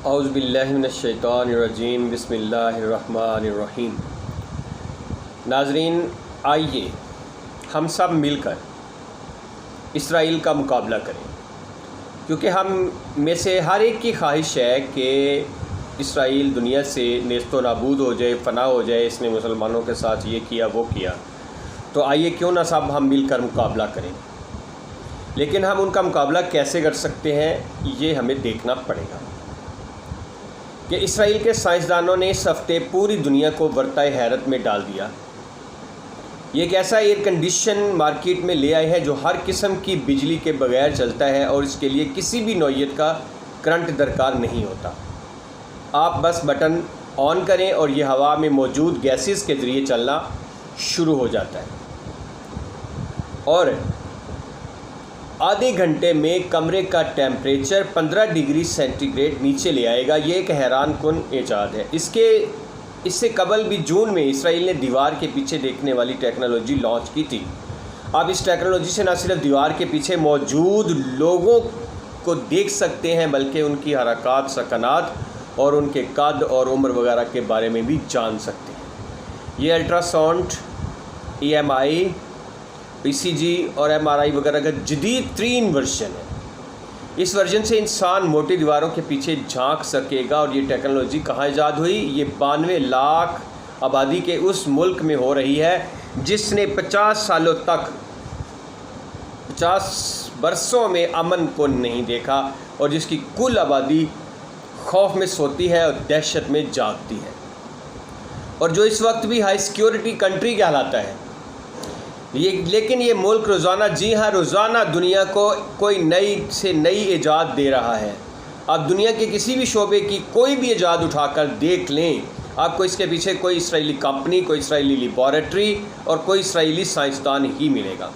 औज़ु बिल्लाहि मिनश्शैतानिर्रजीम बिस्मिल्लाहिर्रहमानिर्रहीम। नाज़रीन, आइए हम सब मिलकर इसराइल का मुकाबला करें, क्योंकि हम में से हर एक की ख्वाहिश है कि इसराइल दुनिया से नेस्तो नाबूद हो जाए, फ़ना हो जाए। इसने मुसलमानों के साथ ये किया वो किया। तो आइए क्यों ना सब हम मिलकर मुकाबला करें। लेकिन हम उनका मुकाबला कैसे कर सकते हैं, ये हमें देखना पड़ेगा कि इसराइल के साइंसदानों ने इस हफ्ते पूरी दुनिया को वर्ताए हैरत में डाल दिया। ये एक ऐसा एयर कंडीशन मार्केट में ले आए हैं जो हर किस्म की बिजली के बगैर चलता है और इसके लिए किसी भी नौइयत का करंट दरकार नहीं होता। आप बस बटन ऑन करें और ये हवा में मौजूद गैसेस के ज़रिए चलना शुरू हो जाता है और आधे घंटे में कमरे का टेम्परेचर 15 डिग्री सेंटीग्रेड नीचे ले आएगा। ये एक हैरान कुन ईजाद है। इससे कबल भी जून में इसराइल ने दीवार के पीछे देखने वाली टेक्नोलॉजी लॉन्च की थी। आप इस टेक्नोलॉजी से न सिर्फ दीवार के पीछे मौजूद लोगों को देख सकते हैं, बल्कि उनकी हरकत, सकनात और उनके कद और उम्र वगैरह के बारे में भी जान सकते हैं। ये अल्ट्रासाउंड, EMI, ECG और MRI वगैरह का जदीद तरीन वर्जन है। इस वर्जन से इंसान मोटी दीवारों के पीछे झांक सकेगा। और ये टेक्नोलॉजी कहाँ ईजाद हुई? ये 92 लाख आबादी के उस मुल्क में हो रही है जिसने 50 सालों तक 50 बरसों में अमन को नहीं देखा और जिसकी कुल आबादी खौफ में सोती है और दहशत में जागती है, और जो इस वक्त भी हाई सिक्योरिटी कंट्री कहलाता है। लेकिन ये मुल्क रोज़ाना, जी हाँ रोज़ाना, दुनिया को कोई नई से नई ईजाद दे रहा है। आप दुनिया के किसी भी शोबे की कोई भी ईजाद उठाकर देख लें, आपको इसके पीछे कोई इसराइली कंपनी, कोई इसराइली लेबॉरेटरी और कोद इसराइली साइंसदान ही मिलेगा।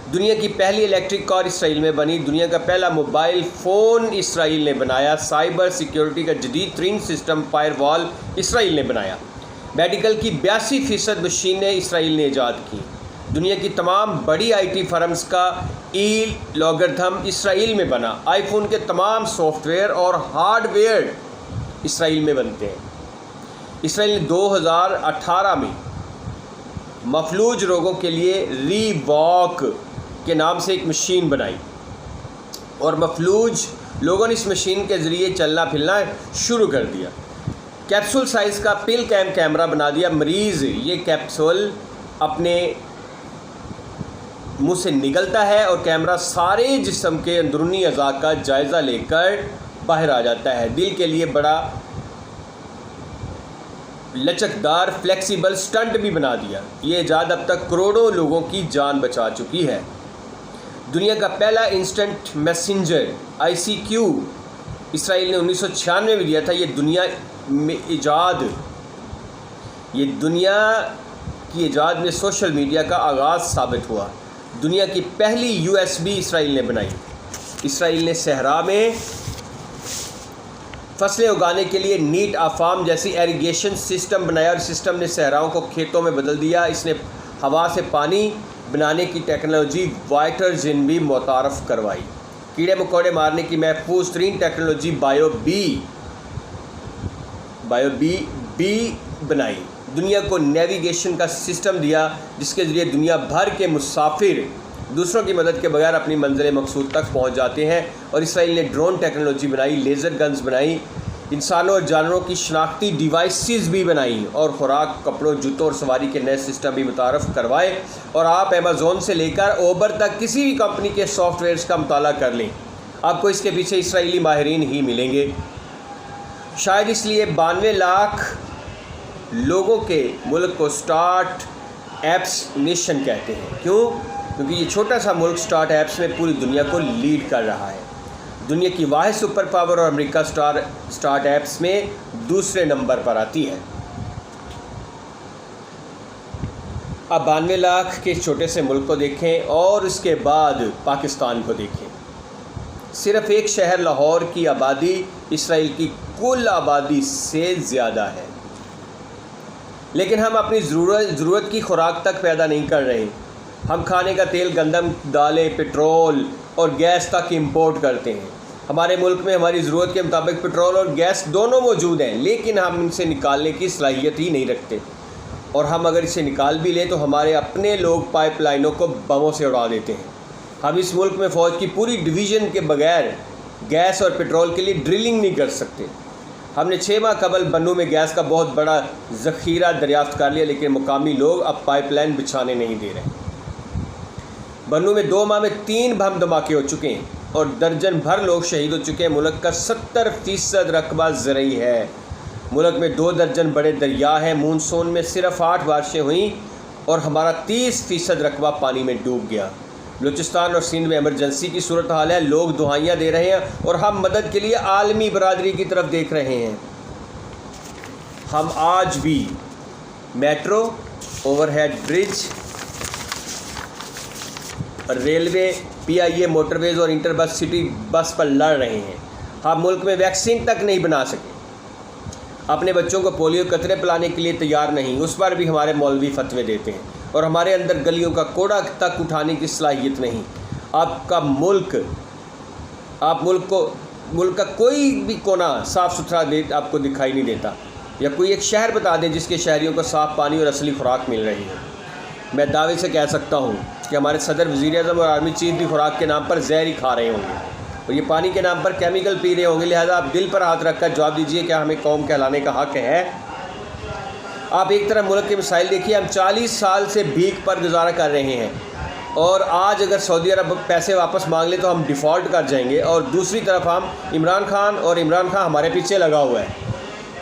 दुनिया की पहली इलेक्ट्रिक कार इसराइल में बनी। दुनिया का पहला मोबाइल फ़ोन इसराइल ने बनाया। साइबर सिक्योरिटी का जदीद तरीन सिस्टम फायरवॉल इसराइल ने बनाया। मेडिकल की 82% मशीनें इसराइल ने ईजाद की। दुनिया की तमाम बड़ी IT फर्म्स का लॉगरिथम इसराइल में बना। आईफोन के तमाम सॉफ्टवेयर और हार्डवेयर इसराइल में बनते हैं। इसराइल ने 2018 में मफलूज लोगों के लिए रीवॉक के नाम से एक मशीन बनाई और मफलूज लोगों ने इस मशीन के ज़रिए चलना फिरना शुरू कर दिया। कैप्सूल साइज़ का पिल कैमरा बना दिया। मरीज़ ये कैप्सूल अपने मुंह से निकलता है और कैमरा सारे जिस्म के अंदरूनी अज़ा का जायज़ा लेकर बाहर आ जाता है। दिल के लिए बड़ा लचकदार फ्लेक्सिबल स्टंट भी बना दिया। ये ईजाद अब तक करोड़ों लोगों की जान बचा चुकी है। दुनिया का पहला इंस्टेंट मैसेंजर ICQ इसराइल ने 1996 में दिया था। ये दुनिया की ईजाद में सोशल मीडिया का आगाज़ साबित हुआ। दुनिया की पहली USB इसराइल ने बनाई। इसराइल ने सहरा में फसलें उगाने के लिए नीट आफाम जैसी एरीगेशन सिस्टम बनाया और सिस्टम ने सहराओं को खेतों में बदल दिया। इसने हवा से पानी बनाने की टेक्नोलॉजी वाइटरजिन भी मुतारफ़ करवाई। कीड़े मकोड़े मारने की महफूज तरीन टेक्नोलॉजी बायो बी बनाई। दुनिया को नेविगेशन का सिस्टम दिया जिसके ज़रिए दुनिया भर के मुसाफिर दूसरों की मदद के बगैर अपनी मंजिल मकसूद तक पहुंच जाते हैं। और इसराइल ने ड्रोन टेक्नोलॉजी बनाई, लेज़र गन्स बनाई, इंसानों और जानवरों की शनाख्ती डिवाइसेस भी बनाई और खुराक, कपड़ों, जूतों और सवारी के नए सिस्टम भी मुतारफ़ करवाए। और आप अमेज़ोन से लेकर ओबर तक किसी भी कंपनी के सॉफ्टवेयर्स का मुताला कर लें, आपको इसके पीछे इसराइली माहिरीन ही मिलेंगे। शायद इसलिए 92 लाख लोगों के मुल्क को स्टार्ट एप्स नेशन कहते हैं। क्यों? क्योंकि ये छोटा सा मुल्क स्टार्ट एप्स में पूरी दुनिया को लीड कर रहा है। दुनिया की वाहिद सुपर पावर और अमेरिका स्टार्ट एप्स में दूसरे नंबर पर आती है। अब 92 लाख के छोटे से मुल्क को देखें और उसके बाद पाकिस्तान को देखें। सिर्फ एक शहर लाहौर की आबादी इसराइल की कुल आबादी से ज़्यादा है, लेकिन हम अपनी ज़रूरत की खुराक तक पैदा नहीं कर रहे। हम खाने का तेल, गंदम, दालें, पेट्रोल और गैस तक इंपोर्ट करते हैं। हमारे मुल्क में हमारी ज़रूरत के मुताबिक पेट्रोल और गैस दोनों मौजूद हैं, लेकिन हम इनसे निकालने की सलाहियत ही नहीं रखते। और हम अगर इसे निकाल भी लें तो हमारे अपने लोग पाइपलाइनों को बमों से उड़ा देते हैं। हम इस मुल्क में फ़ौज की पूरी डिवीज़न के बगैर गैस और पेट्रोल के लिए ड्रिलिंग नहीं कर सकते। हमने 6 माह कबल बन्नू में गैस का बहुत बड़ा ज़ख़ीरा दरियाफ़्त कर लिया, लेकिन मुकामी लोग अब पाइपलाइन बिछाने नहीं दे रहे। बन्नू में 2 माह में 3 बम धमाके हो चुके हैं और दर्जन भर लोग शहीद हो चुके हैं। मुल्क का 70% रकबा ज़रई है। मुल्क में 2 दर्जन बड़े दरिया हैं। मानसून में सिर्फ 8 बारिशें हुई और हमारा 30% रकबा पानी में डूब गया। बलूचिस्तान और सिंध में इमरजेंसी की सूरत हाल है। लोग दुआएं दे रहे हैं और हम मदद के लिए आलमी बरादरी की तरफ देख रहे हैं। हम आज भी metro, overhead bridge, railway, PIA motorways और इंटर बस सिटी बस पर लड़ रहे हैं। हम मुल्क में वैक्सीन तक नहीं बना सके। अपने बच्चों को पोलियो कतरे पिलाने के लिए तैयार नहीं, उस पर भी हमारे मौलवी फतवे देते हैं। और हमारे अंदर गलियों का कूड़ा तक उठाने की सलाहियत नहीं। मुल्क का कोई भी कोना साफ़ सुथरा आपको दिखाई नहीं देता। या कोई एक शहर बता दें जिसके शहरियों को साफ़ पानी और असली खुराक मिल रही है। मैं दावे से कह सकता हूँ कि हमारे सदर, वज़ीर-ए-आज़म और आर्मी चीफ भी खुराक के नाम पर जहर ही खा रहे होंगे और ये पानी के नाम पर केमिकल पी रहे होंगे। लिहाजा आप दिल पर हाथ रखकर जवाब दीजिए, क्या हमें कौम कहलाने का हक़ है? आप एक तरफ मुल्क के मसाइल देखिए। हम 40 साल से भीख पर गुजारा कर रहे हैं और आज अगर सऊदी अरब पैसे वापस मांग ले तो हम डिफ़ॉल्ट कर जाएंगे। और दूसरी तरफ हम इमरान खान हमारे पीछे लगा हुआ है।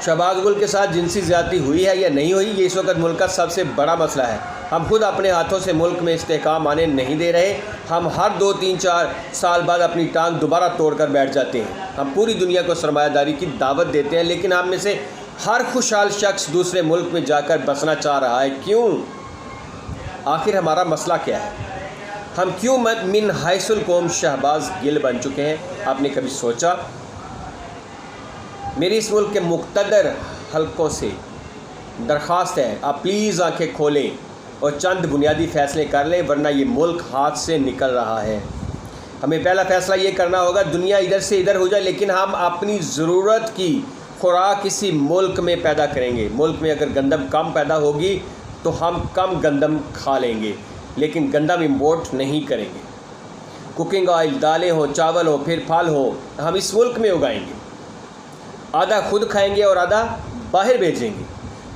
शहबाज गुल के साथ जिनसी ज़्यादती हुई है या नहीं हुई, ये इस वक्त मुल्क का सबसे बड़ा मसला है। हम खुद अपने हाथों से मुल्क में इस्तेहकाम आने नहीं दे रहे। हम हर 2, 3, 4 साल बाद अपनी टांग दोबारा तोड़ कर बैठ जाते हैं। हम पूरी दुनिया को सरमायादारी की दावत देते हैं, लेकिन हम में से हर खुशहाल शख्स दूसरे मुल्क में जाकर बसना चाह रहा है। क्यों? आखिर हमारा मसला क्या है? हम क्यों मिन हैसुल कौम शहबाज गिल बन चुके हैं? आपने कभी सोचा? मेरी इस मुल्क के मुक़्तदर हलकों से दरख्वास्त है, आप प्लीज़ आंखें खोलें और चंद बुनियादी फ़ैसले कर लें, वरना ये मुल्क हाथ से निकल रहा है। हमें पहला फ़ैसला ये करना होगा, दुनिया इधर से इधर हो जाए, लेकिन हम अपनी ज़रूरत की खुराक किसी मुल्क में पैदा करेंगे। मुल्क में अगर गंदम कम पैदा होगी तो हम कम गंदम खा लेंगे, लेकिन गंदम इम्पोर्ट नहीं करेंगे। कुकिंग ऑयल, दालें हो, चावल हो, फिर फल हो, हम इस मुल्क में उगाएंगे। आधा खुद खाएंगे और आधा बाहर भेजेंगे।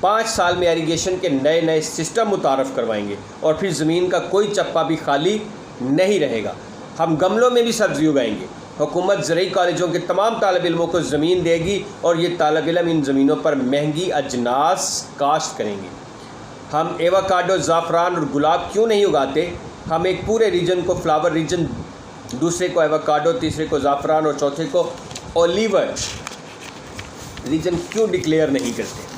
5 साल में इरिगेशन के नए नए सिस्टम मुतारफ़ करवाएंगे और फिर ज़मीन का कोई चप्पा भी खाली नहीं रहेगा। हम गमलों में भी सब्ज़ी उगाएंगे। हुकूमत ज़रई कॉलेजों के तमाम तालिब इल्मों को ज़मीन देगी और ये तालिब इल्म इन ज़मीनों पर महंगी अजनास काश्त करेंगे। हम एवोकाडो, ज़ाफ़रान और गुलाब क्यों नहीं उगाते? हम एक पूरे रीजन को फ्लावर रीजन, दूसरे को एवोकाडो, तीसरे को ज़ाफ़रान और चौथे को ओलिवर रीजन क्यों डिक्लेयर नहीं करते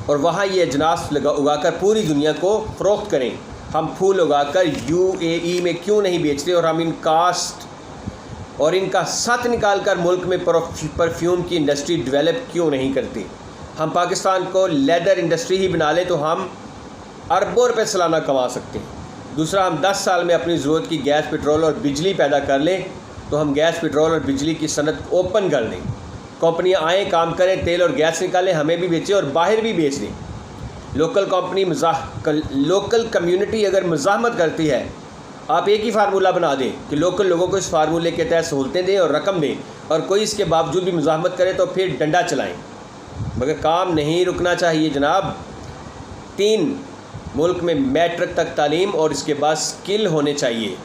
और वहाँ ये अजनास उगाकर पूरी दुनिया को फ़रोख्त करें? हम फूल उगाकर UAE में क्यों नहीं बेचते और हम इन कास्ट और इनका सत निकाल कर मुल्क में परफ्यूम की इंडस्ट्री डेवलप क्यों नहीं करते? हम पाकिस्तान को लेदर इंडस्ट्री ही बना लें तो हम अरबों रुपए सालाना कमा सकते हैं। दूसरा, हम 10 साल में अपनी ज़रूरत की गैस, पेट्रोल और बिजली पैदा कर लें तो हम गैस, पेट्रोल और बिजली की सनत ओपन कर दें। कंपनियां आएँ, काम करें, तेल और गैस निकालें, हमें भी बेचें और बाहर भी बेच दें। लोकल कम्युनिटी अगर मज़ाहमत करती है, आप एक ही फार्मूला बना दें कि लोकल लोगों को इस फार्मूले के तहत सहूलतें दें और रकम दें, और कोई इसके बावजूद भी मज़ाहमत करे तो फिर डंडा चलाएं। मगर काम नहीं रुकना चाहिए जनाब। 3, मुल्क में मैट्रिक तक तालीम और इसके बाद स्किल होने चाहिए।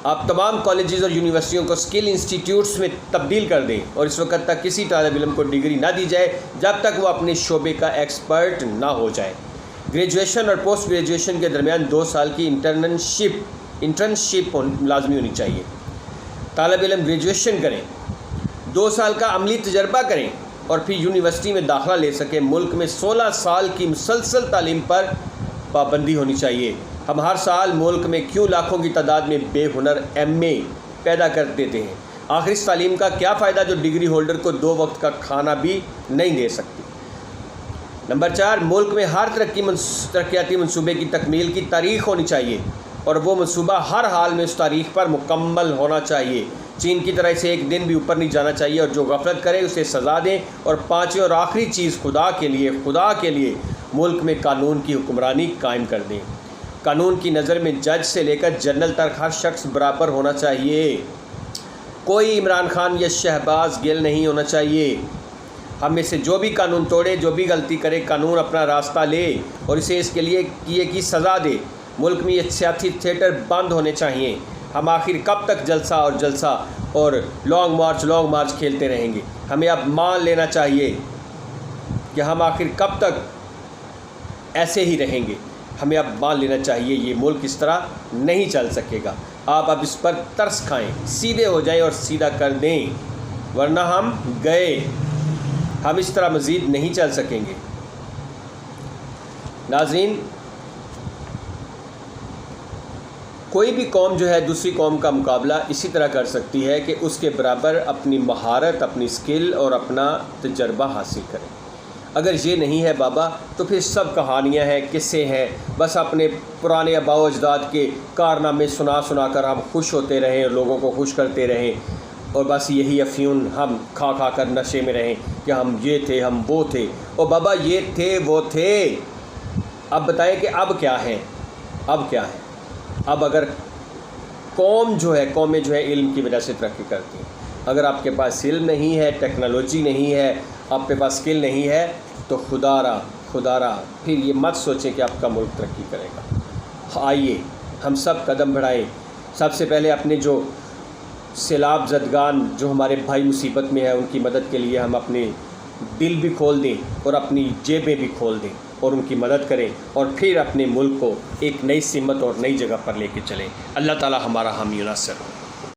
आप तमाम कॉलेजेस और यूनिवर्सिटियों को स्किल इंस्टीट्यूट्स में तब्दील कर दें और इस वक्त तक किसी तालिब इल्म को डिग्री ना दी जाए जब तक वो अपने शोबे का एक्सपर्ट ना हो जाए। ग्रेजुएशन और पोस्ट ग्रेजुएशन के दरमियान 2 साल की इंटर्नशिप लाजमी होनी चाहिए। तालिब इल्म ग्रेजुएशन करें, 2 साल का अमली तजर्बा करें और फिर यूनिवर्सिटी में दाखिला ले सकें। मुल्क में 16 साल की मुसलसल तालीम पर पाबंदी होनी चाहिए। हम हर साल मुल्क में क्यों लाखों की तादाद में बेहुनर MA पैदा कर देते हैं? आखिर इस तालीम का क्या फ़ायदा जो डिग्री होल्डर को 2 वक्त का खाना भी नहीं दे सकती? नंबर 4, मुल्क में हर तरक्याती मनसूबे की तकमील की तारीख़ होनी चाहिए। और वो मंसूबा हर हाल में उस तारीख पर मुकम्मल होना चाहिए। चीन की तरह से एक दिन भी ऊपर नहीं जाना चाहिए और जो गफलत करे उसे सज़ा दें। और पाँचवीं और आखिरी चीज़, खुदा के लिए मुल्क में कानून की हुक्मरानी कायम कर दें। कानून की नज़र में जज से लेकर जनरल तक हर शख्स बराबर होना चाहिए। कोई इमरान खान या शहबाज गिल नहीं होना चाहिए। हम में से जो भी कानून तोड़े, जो भी गलती करे, कानून अपना रास्ता ले और इसे इसके लिए किए की सज़ा दे। मुल्क में ये सियासी थिएटर बंद होने चाहिए। हम आखिर कब तक जलसा और लॉन्ग मार्च खेलते रहेंगे? हमें अब मान लेना चाहिए कि हम आखिर कब तक ऐसे ही रहेंगे। हमें अब मान लेना चाहिए ये मुल्क इस तरह नहीं चल सकेगा। आप अब इस पर तरस खाएं, सीधे हो जाएं और सीधा कर दें, वरना हम गए। हम इस तरह मज़ीद नहीं चल सकेंगे। नाज़रीन, कोई भी कौम जो है दूसरी कौम का मुकाबला इसी तरह कर सकती है कि उसके बराबर अपनी महारत, अपनी स्किल और अपना तजर्बा हासिल करें। अगर ये नहीं है बाबा, तो फिर सब कहानियाँ हैं, किस्से हैं, बस अपने पुराने आबाओ अजदाद के कारनामे सुना कर हम खुश होते रहें और लोगों को खुश करते रहें और बस यही अफ्यून हम खा कर नशे में रहें कि हम ये थे, हम वो थे। और बाबा ये थे, वो थे, अब बताएं कि अब क्या है? अब अगर कौमें जो है इल्म की वजह से तरक्की करती हैं। अगर आपके पास इल्म नहीं है, टेक्नोलॉजी नहीं है, आपके पास स्किल नहीं है, तो खुदारा फिर ये मत सोचें कि आपका मुल्क तरक्की करेगा। आइए हम सब कदम बढ़ाएं। सबसे पहले अपने जो सैलाब ज़दगान जो हमारे भाई मुसीबत में है, उनकी मदद के लिए हम अपने दिल भी खोल दें और अपनी जेबें भी खोल दें और उनकी मदद करें और फिर अपने मुल्क को एक नई सिमत और नई जगह पर लेके चलें। अल्लाह ताला हमारा हामी नासिर हो।